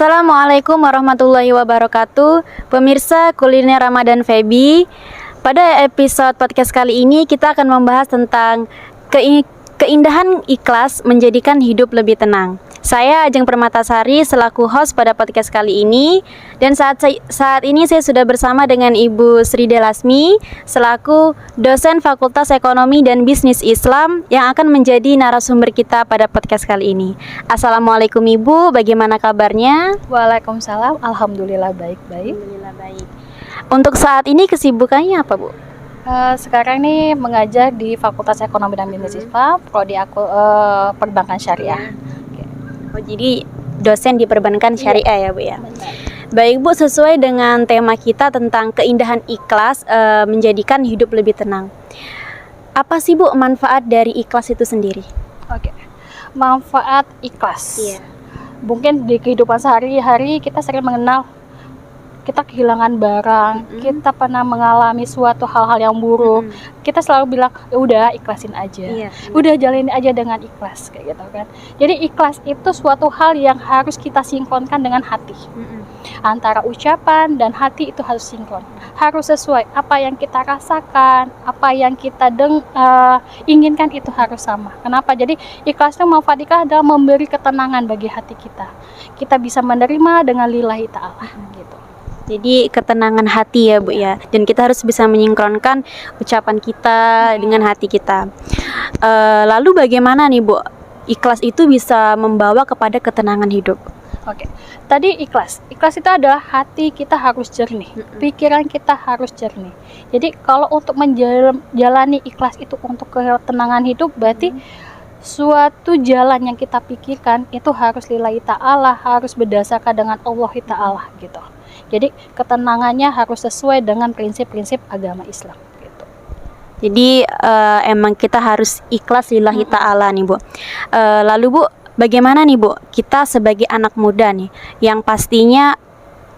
Assalamualaikum warahmatullahi wabarakatuh. Pemirsa Kuliner Ramadan Febi, pada episode podcast kali ini kita akan membahas tentang keindahan ikhlas menjadikan hidup lebih tenang. Saya Ajeng Permatasari selaku host pada podcast kali ini, dan saat ini saya sudah bersama dengan Ibu Sri Delasmi selaku dosen Fakultas Ekonomi dan Bisnis Islam yang akan menjadi narasumber kita pada podcast kali ini. Assalamualaikum Ibu, bagaimana kabarnya? Waalaikumsalam, alhamdulillah baik-baik. Alhamdulillah baik. Untuk saat ini kesibukannya apa, Bu? Sekarang ini mengajar di Fakultas Ekonomi dan Bisnis Islam, prodi Perbankan Syariah. Oh, jadi dosen di perbankan syariah ya, Bu ya. Benar. Baik Bu, sesuai dengan tema kita tentang keindahan ikhlas menjadikan hidup lebih tenang. Apa sih Bu manfaat dari ikhlas itu sendiri? Oke. Manfaat ikhlas. Iya. Mungkin di kehidupan sehari-hari kita sering mengenal kita kehilangan barang, kita pernah mengalami suatu hal-hal yang buruk. Kita selalu bilang, ya udah ikhlasin aja. Iya. Udah jalanin aja dengan ikhlas kayak gitu kan. Jadi ikhlas itu suatu hal yang harus kita sinkronkan dengan hati. Antara ucapan dan hati itu harus sinkron. Harus sesuai apa yang kita rasakan, apa yang kita inginkan itu harus sama. Kenapa? Jadi ikhlas itu manfaat ikhlas adalah memberi ketenangan bagi hati kita. Kita bisa menerima dengan lillahi ta'ala gitu. Jadi ketenangan hati ya Bu ya. Dan kita harus bisa menyinkronkan ucapan kita dengan hati kita. Lalu bagaimana nih Bu, ikhlas itu bisa membawa kepada ketenangan hidup? Oke, tadi ikhlas. Ikhlas itu adalah hati kita harus jernih, pikiran kita harus jernih. Jadi kalau untuk menjalani ikhlas itu untuk ketenangan hidup, berarti suatu jalan yang kita pikirkan itu harus lillahi ta'ala, harus berdasarkan dengan Allah ta'ala gitu. Jadi ketenangannya harus sesuai dengan prinsip-prinsip agama Islam gitu. Jadi emang kita harus ikhlas lillahi ta'ala nih Bu. Lalu Bu, bagaimana nih Bu, kita sebagai anak muda nih, yang pastinya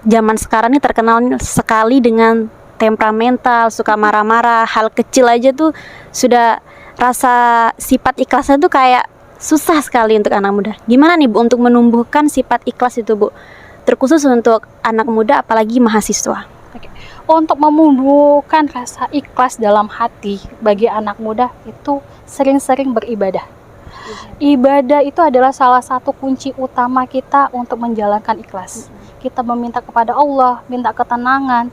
zaman sekarang ini terkenal sekali dengan temperamental, suka marah-marah, hal kecil aja tuh sudah rasa sifat ikhlasnya tuh kayak susah sekali untuk anak muda. Gimana nih Bu untuk menumbuhkan sifat ikhlas itu Bu, terkhusus untuk anak muda apalagi mahasiswa? Oke. Untuk menumbuhkan rasa ikhlas dalam hati bagi anak muda itu sering-sering beribadah. Ibadah itu adalah salah satu kunci utama kita untuk menjalankan ikhlas. Kita meminta kepada Allah, minta ketenangan,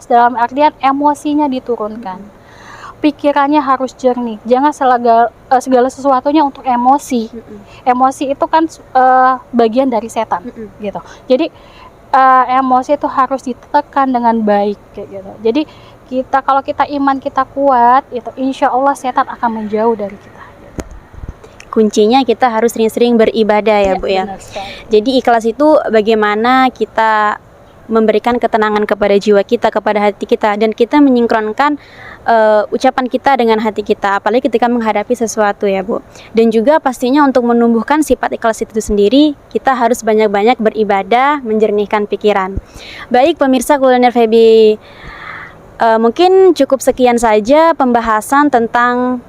dalam artian emosinya diturunkan. Pikirannya harus jernih. Jangan segala sesuatunya untuk emosi. Emosi itu kan bagian dari setan gitu. Jadi emosi itu harus ditekan dengan baik kayak gitu. Jadi kalau kita iman kita kuat, itu insya Allah setan akan menjauh dari kita. Kuncinya kita harus sering-sering beribadah ya Bu ya. Jadi ikhlas itu bagaimana kita memberikan ketenangan kepada jiwa kita, kepada hati kita, dan kita menyinkronkan ucapan kita dengan hati kita, apalagi ketika menghadapi sesuatu ya Bu. Dan juga pastinya untuk menumbuhkan sifat ikhlas itu sendiri, kita harus banyak-banyak beribadah, menjernihkan pikiran. Baik pemirsa Kuliner Febi, mungkin cukup sekian saja pembahasan tentang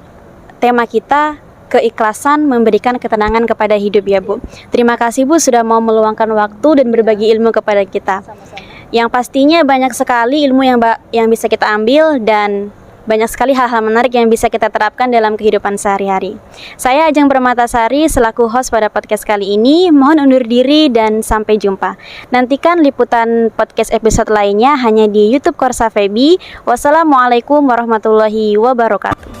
tema kita, keikhlasan memberikan ketenangan kepada hidup ya Bu. Terima kasih Bu sudah mau meluangkan waktu dan berbagi ilmu kepada kita. Sama-sama. Yang pastinya banyak sekali ilmu yang bisa kita ambil, dan banyak sekali hal-hal menarik yang bisa kita terapkan dalam kehidupan sehari-hari. Saya Ajeng Permatasari selaku host pada podcast kali ini. Mohon undur diri dan sampai jumpa. Nantikan liputan podcast episode lainnya hanya di YouTube Korsa Febi. Wassalamualaikum warahmatullahi wabarakatuh.